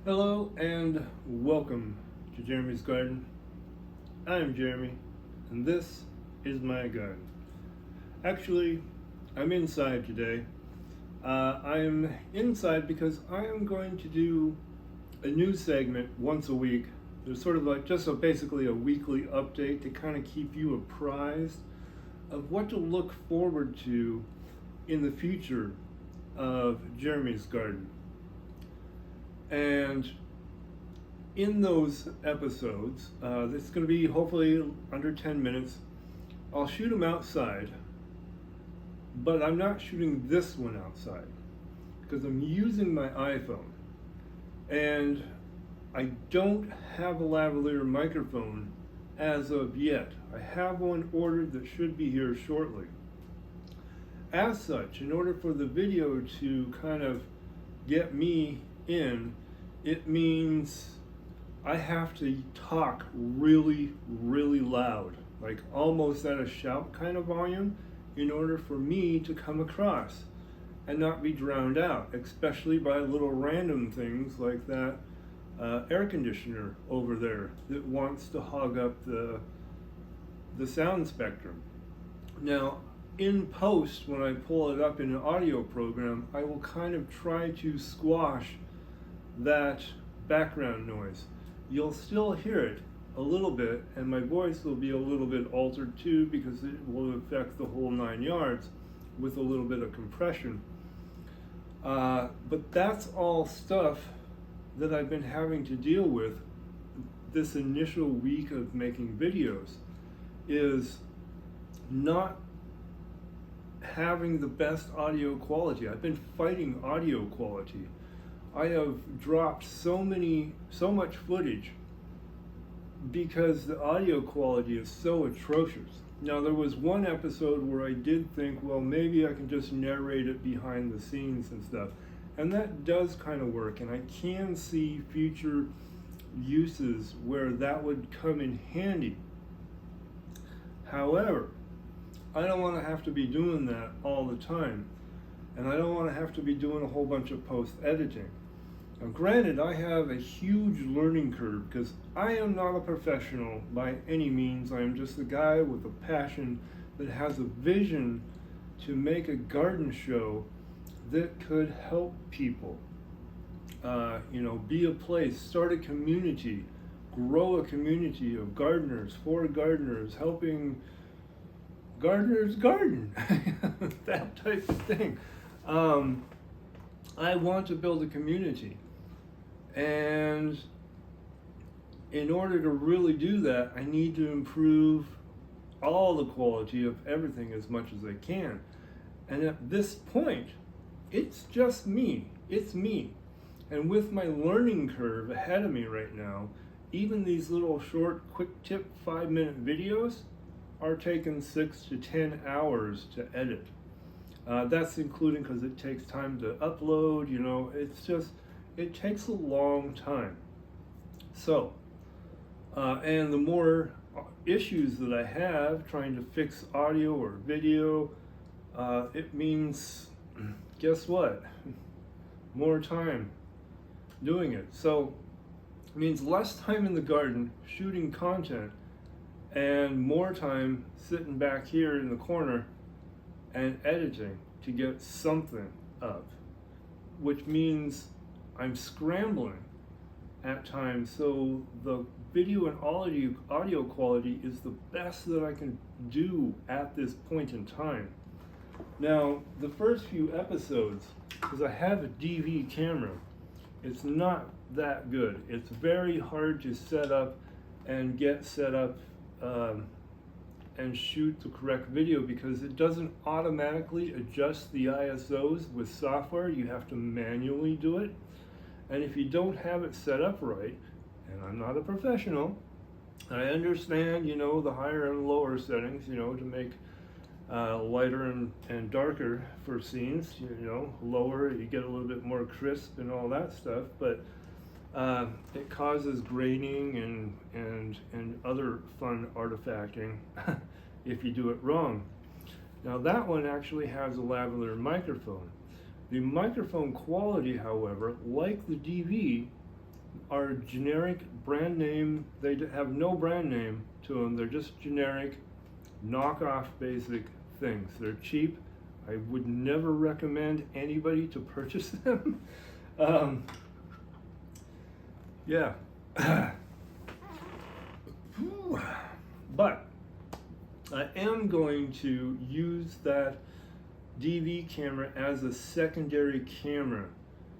Hello and welcome to Jeremy's Garden. I'm Jeremy, and this is my garden. Actually, I'm inside today. I'm inside because I am going to do a news segment once a week. There's sort of like basically a weekly update to kind of keep you apprised of what to look forward to in the future of Jeremy's Garden. And in those episodes, it's going to be hopefully under 10 minutes. I'll shoot them outside, but I'm not shooting this one outside because I'm using my iPhone. And I don't have a lavalier microphone as of yet. I have one ordered that should be here shortly. As such, in order for the video to kind of get me in, it means I have to talk really, really loud, like almost at a shout kind of volume, in order for me to come across and not be drowned out, especially by little random things like that air conditioner over there that wants to hog up the sound spectrum. Now, in post, when I pull it up in an audio program, I will kind of try to squash that background noise. You'll still hear it a little bit, and my voice will be a little bit altered too because it will affect the whole 9 yards with a little bit of compression. But that's all stuff that I've been having to deal with this initial week of making videos, is not having the best audio quality. I've been fighting audio quality. I have dropped so much footage because the audio quality is so atrocious. Now, there was one episode where I did think, well, maybe I can just narrate it behind the scenes and stuff. And that does kind of work, and I can see future uses where that would come in handy. However, I don't want to have to be doing that all the time, and I don't want to have to be doing a whole bunch of post-editing. Now, granted, I have a huge learning curve because I am not a professional by any means. I am just a guy with a passion that has a vision to make a garden show that could help people, be a place, start a community, grow a community of gardeners, for gardeners, helping gardeners garden, that type of thing. I want to build a community, and in order to really do that, I need to improve all the quality of everything as much as I can. And at this point, it's just me. It's me. And with my learning curve ahead of me right now, even these little short, quick tip 5-minute videos are taking 6 to 10 hours to edit. That's including because it takes time to upload, it takes a long time. So, and the more issues that I have trying to fix audio or video, it means, guess what? More time doing it. So, it means less time in the garden shooting content and more time sitting back here in the corner and editing to get something up, which means I'm scrambling at times, so the video and audio quality is the best that I can do at this point in time. Now, the first few episodes, because I have a DV camera, it's not that good. It's very hard to set up and get set up and shoot the correct video because it doesn't automatically adjust the ISOs with software. You have to manually do it. And if you don't have it set up right, and I'm not a professional, I understand, the higher and lower settings, to make lighter and darker for scenes, lower, you get a little bit more crisp and all that stuff, but it causes graining and other fun artifacting if you do it wrong. Now that one actually has a lavalier microphone. The microphone quality, however, like the DV, are generic brand name. They have no brand name to them. They're just generic, knockoff basic things. They're cheap. I would never recommend anybody to purchase them. Yeah. But I am going to use that DV camera as a secondary camera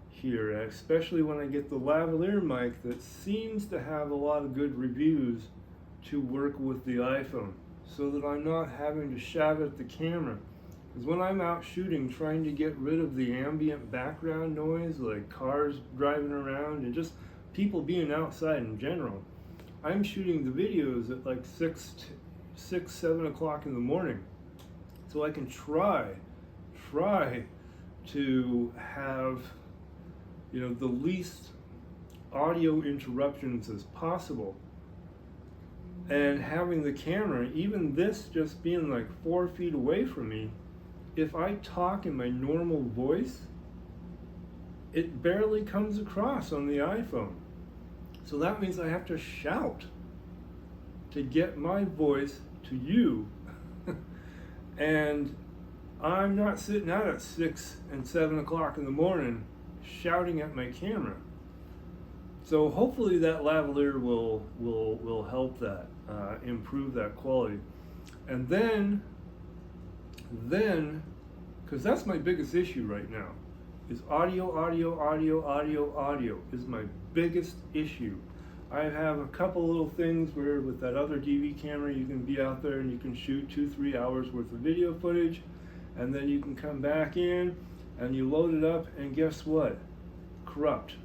here, especially when I get the lavalier mic that seems to have a lot of good reviews to work with the iPhone, so that I'm not having to shout at the camera. Because when I'm out shooting, trying to get rid of the ambient background noise, like cars driving around and just people being outside in general, I'm shooting the videos at like 7 o'clock in the morning. So I can try to have, you know, the least audio interruptions as possible. And having the camera, even this just being like 4 feet away from me, if I talk in my normal voice, it barely comes across on the iPhone. So that means I have to shout to get my voice to you. And I'm not sitting out at 6 and 7 o'clock in the morning shouting at my camera. So hopefully that lavalier will help that, improve that quality. And then, because that's my biggest issue right now, is audio is my biggest issue. I have a couple little things where with that other DV camera you can be out there and you can shoot 2-3 hours worth of video footage, and then you can come back in and you load it up, and guess what? Corrupt.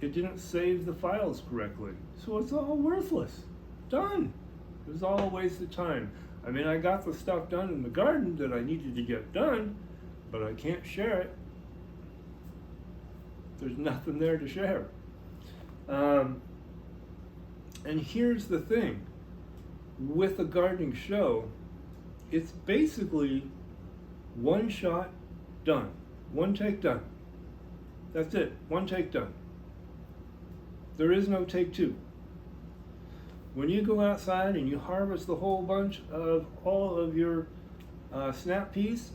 It didn't save the files correctly, so it's all worthless. Done. It was all a waste of time. I mean, I got the stuff done in the garden that I needed to get done, but I can't share it. There's nothing there to share. And here's the thing. With a gardening show, it's basically one shot, done. One take, done. That's it. One take, done. There is no take two. When you go outside and you harvest the whole bunch of all of your snap peas,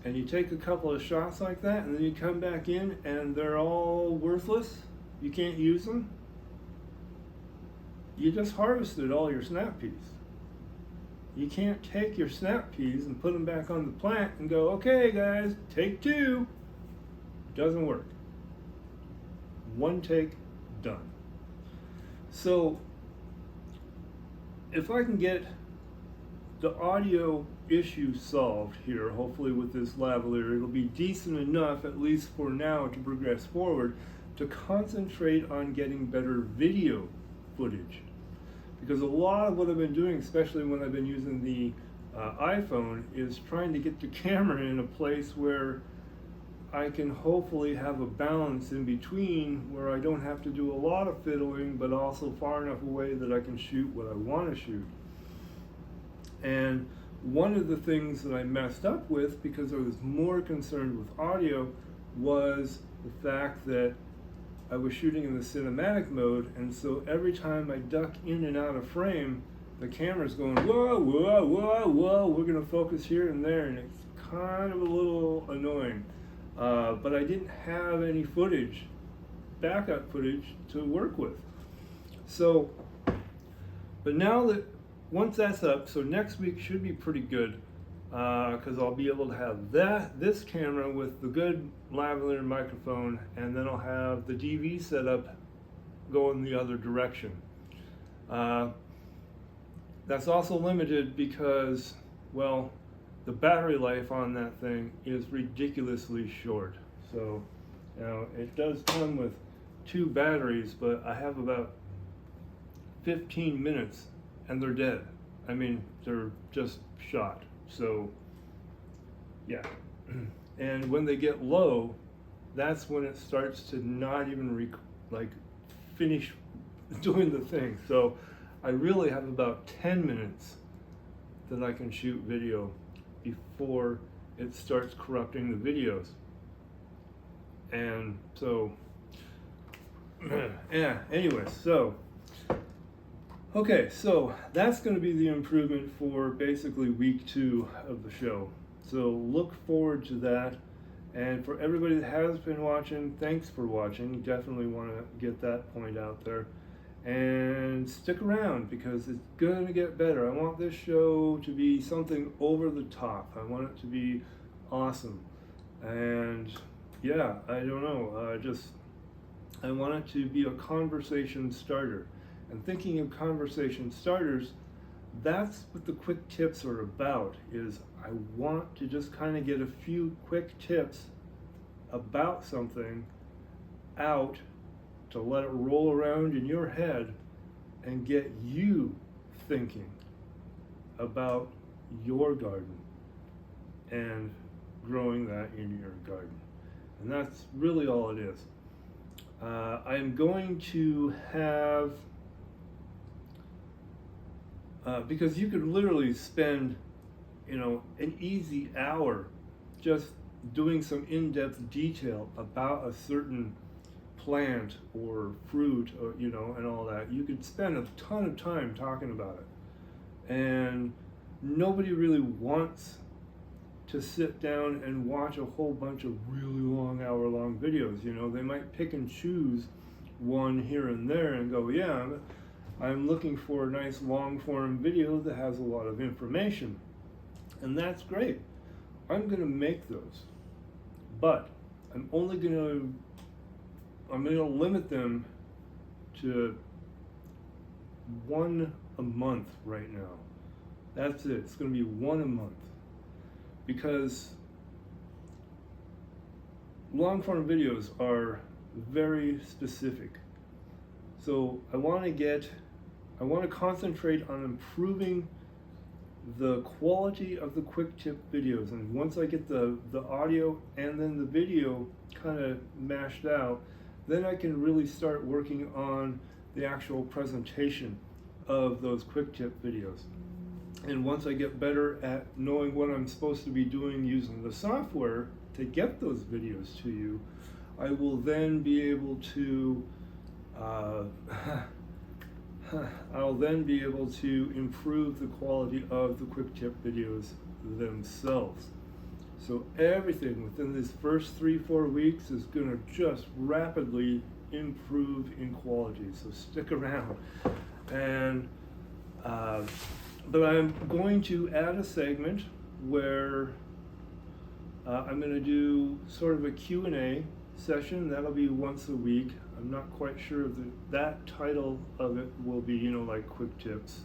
and you take a couple of shots like that, and then you come back in and they're all worthless, you can't use them, you just harvested all your snap peas. You can't take your snap peas and put them back on the plant and go, okay guys, take two. Doesn't work. One take, done. So if I can get the audio issue solved here, hopefully with this lavalier, it'll be decent enough, at least for now, to progress forward, to concentrate on getting better video footage. Because a lot of what I've been doing, especially when I've been using the iPhone, is trying to get the camera in a place where I can hopefully have a balance in between, where I don't have to do a lot of fiddling, but also far enough away that I can shoot what I want to shoot. And one of the things that I messed up with, because I was more concerned with audio, was the fact that I was shooting in the cinematic mode, and so every time I duck in and out of frame, the camera's going, whoa, whoa, whoa, whoa, we're gonna focus here and there, and it's kind of a little annoying. But I didn't have any footage, backup footage, to work with. So, but now that, once that's up, so next week should be pretty good, because I'll be able to have this camera with the good lavalier microphone, and then I'll have the DV setup going the other direction. That's also limited because, well, the battery life on that thing is ridiculously short. So, you know, it does come with 2 batteries, but I have about 15 minutes and they're dead. I mean, they're just shot. So, yeah. And when they get low, that's when it starts to not even finish doing the thing. So I really have about 10 minutes that I can shoot video before it starts corrupting the videos. And so, yeah, anyway, so, okay, so that's going to be the improvement for basically week 2 of the show. So look forward to that. And for everybody that has been watching, thanks for watching. Definitely want to get that point out there. And stick around because it's going to get better. I want this show to be something over the top. I want it to be awesome. And yeah, I don't know, I want it to be a conversation starter. And thinking of conversation starters, that's what the quick tips are about, is I want to just kind of get a few quick tips about something out to let it roll around in your head and get you thinking about your garden and growing that in your garden. And that's really all it is. I'm going to have, because you could literally spend, an easy hour just doing some in-depth detail about a certain plant or fruit, or, and all that. You could spend a ton of time talking about it. And nobody really wants to sit down and watch a whole bunch of really long, hour-long videos. They might pick and choose one here and there and go, yeah, I'm looking for a nice long-form video that has a lot of information. And that's great. I'm going to make those. But I'm going to limit them to 1 a month right now. That's it. It's going to be 1 a month. Because long-form videos are very specific. So I want to concentrate on improving the quality of the quick tip videos. And once I get the audio and then the video kind of mashed out, then I can really start working on the actual presentation of those quick tip videos. And once I get better at knowing what I'm supposed to be doing using the software to get those videos to you, I will then be able to improve the quality of the quick tip videos themselves. So everything within this first 3-4 weeks is going to just rapidly improve in quality. So stick around. And but I'm going to add a segment where I'm going to do sort of a Q&A session. That'll be once a week. I'm not quite sure if that title of it will be, like quick tips.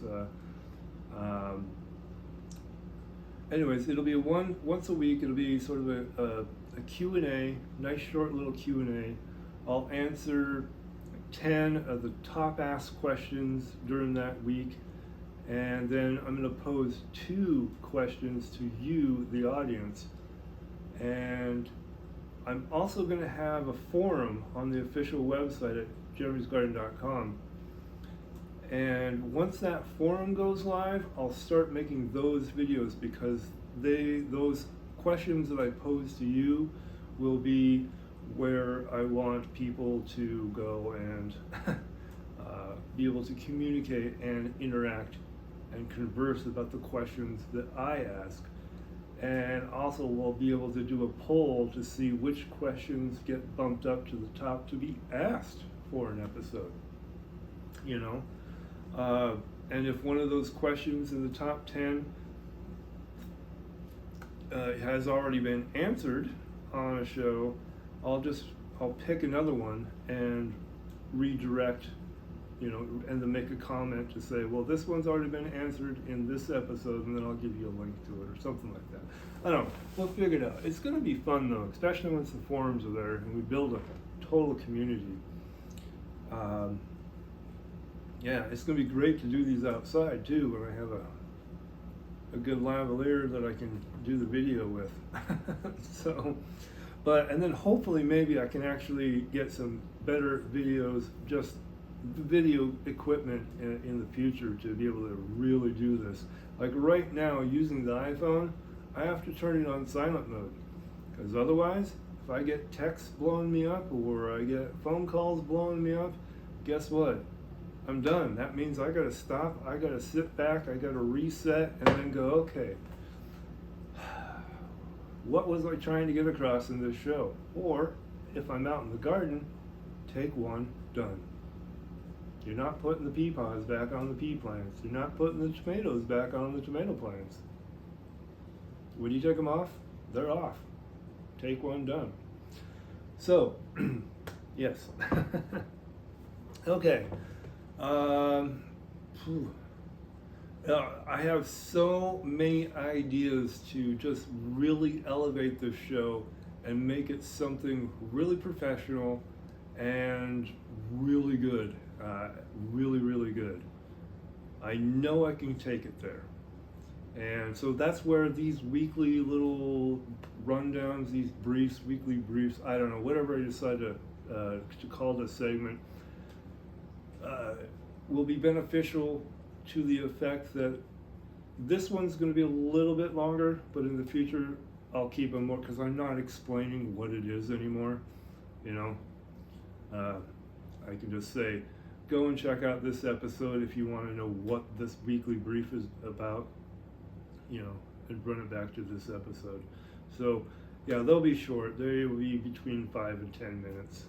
Anyways, it'll be once a week. It'll be sort of a Q&A, nice short little Q&A. I'll answer 10 of the top asked questions during that week. And then I'm going to pose 2 questions to you, the audience. And I'm also going to have a forum on the official website at jeremysgarden.com. And once that forum goes live, I'll start making those videos, because those questions that I pose to you will be where I want people to go and be able to communicate and interact and converse about the questions that I ask. And also we'll be able to do a poll to see which questions get bumped up to the top to be asked for an episode. And if one of those questions in the top 10 has already been answered on a show, I'll pick another one and redirect, and then make a comment to say, well, this one's already been answered in this episode, and then I'll give you a link to it or something like that. I don't know. We'll figure it out. It's going to be fun, though, especially once the forums are there and we build a total community. Yeah, it's going to be great to do these outside, too, when I have a good lavalier that I can do the video with. And then hopefully maybe I can actually get some better videos, just video equipment in the future to be able to really do this. Like right now, using the iPhone, I have to turn it on silent mode, because otherwise, If I get texts blowing me up or I get phone calls blowing me up, guess what? I'm done. That means I gotta stop, I gotta sit back, I gotta reset, and then go, okay, what was I trying to get across in this show? Or, if I'm out in the garden, take one, done. You're not putting the pea pods back on the pea plants. You're not putting the tomatoes back on the tomato plants. When you take them off, they're off. Take one, done. So, yes. Okay. I have so many ideas to just really elevate this show and make it something really professional and really good. Really, really good. I know I can take it there. And so that's where these weekly little rundowns, these briefs, weekly briefs, I don't know, whatever I decide to call this segment, will be beneficial to the effect that this one's going to be a little bit longer, but in the future I'll keep them more, because I'm not explaining what it is anymore. You know, I can just say, go and check out this episode if you want to know what this weekly brief is about, you know, and run it back to this episode. So yeah, they'll be short. They will be between 5 and 10 minutes.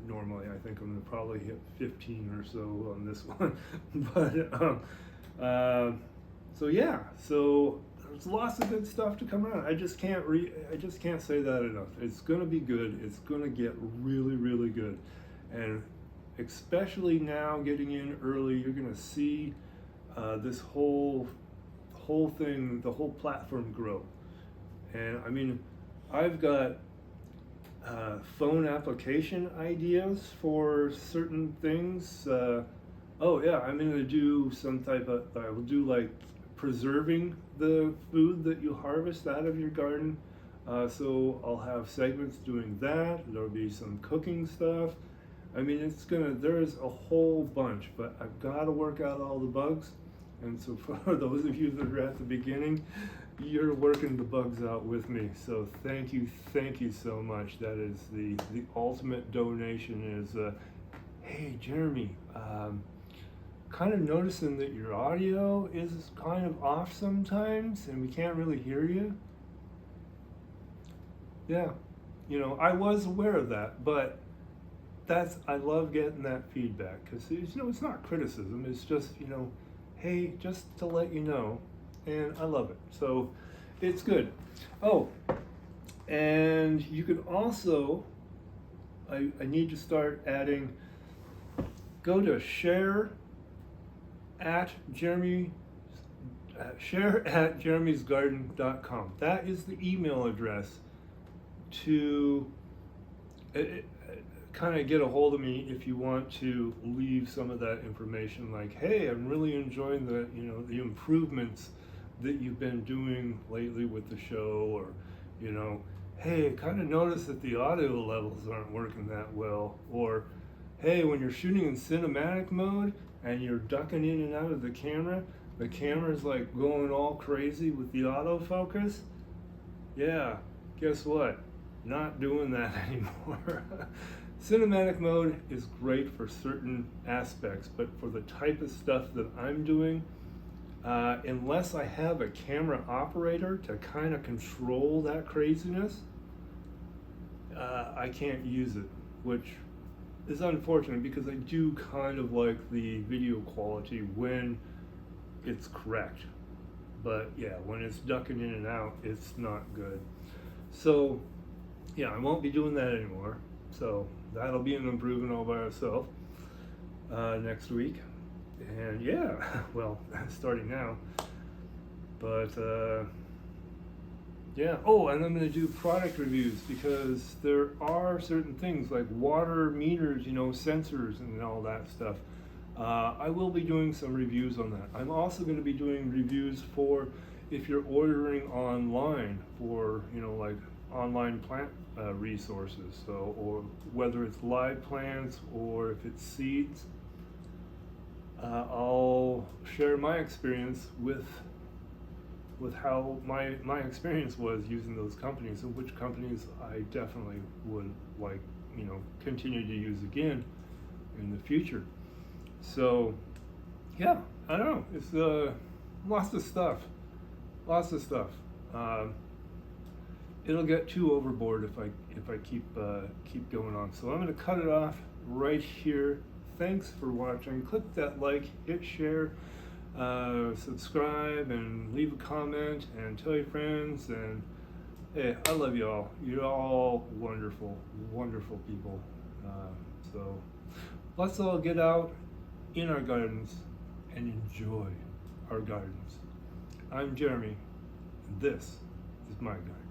Normally, I think I'm going to probably hit 15 or so on this one. But so yeah, so there's lots of good stuff to come around. I just can't say that enough. It's going to be good. It's going to get really, really good. And especially now, getting in early, you're going to see this whole thing, the whole platform grow. And I mean, I've got phone application ideas for certain things. Oh yeah, I'm going to do some type of, I will do like preserving the food that you harvest out of your garden. So I'll have segments doing that. There'll be some cooking stuff. I mean, there's a whole bunch, but I've got to work out all the bugs. And so for those of you that are at the beginning, you're working the bugs out with me. So thank you so much. That is the ultimate donation is, hey Jeremy, kind of noticing that your audio is kind of off sometimes and we can't really hear you. Yeah, you know, I was aware of that, but I love getting that feedback, because you know, it's not criticism, it's just, you know, hey, just to let you know, and I love it. So it's good. Oh, and you can also, I need to start adding, go to share at jeremysgarden.com. That is the email address to kind of get a hold of me if you want to leave some of that information, like, hey, I'm really enjoying the, you know, the improvements that you've been doing lately with the show, or, you know, hey, I kind of noticed that the audio levels aren't working that well, or hey, when you're shooting in cinematic mode and you're ducking in and out of the camera's like going all crazy with the autofocus. Yeah, guess what? Not doing that anymore. Cinematic mode is great for certain aspects, but for the type of stuff that I'm doing, unless I have a camera operator to kind of control that craziness, I can't use it, which is unfortunate, because I do kind of like the video quality when it's correct. But yeah, when it's ducking in and out, it's not good. So yeah, I won't be doing that anymore. So that'll be an improvement all by itself next week. And yeah, well, starting now. But yeah, oh, and I'm going to do product reviews, because there are certain things like water meters, you know, sensors and all that stuff. I will be doing some reviews on that. I'm also going to be doing reviews for if you're ordering online for, you know, like online plant resources, so, or whether it's live plants or if it's seeds. I'll share my experience with with how my experience was using those companies, and which companies I definitely would like, continue to use again in the future. So yeah, I don't know, it's lots of stuff. It'll get too overboard if I keep going on. So I'm going to cut it off right here. Thanks for watching. Click that like, hit share, subscribe, and leave a comment, and tell your friends. And hey, I love you all. You're all wonderful, wonderful people. So let's all get out in our gardens and enjoy our gardens. I'm Jeremy, and this is my garden.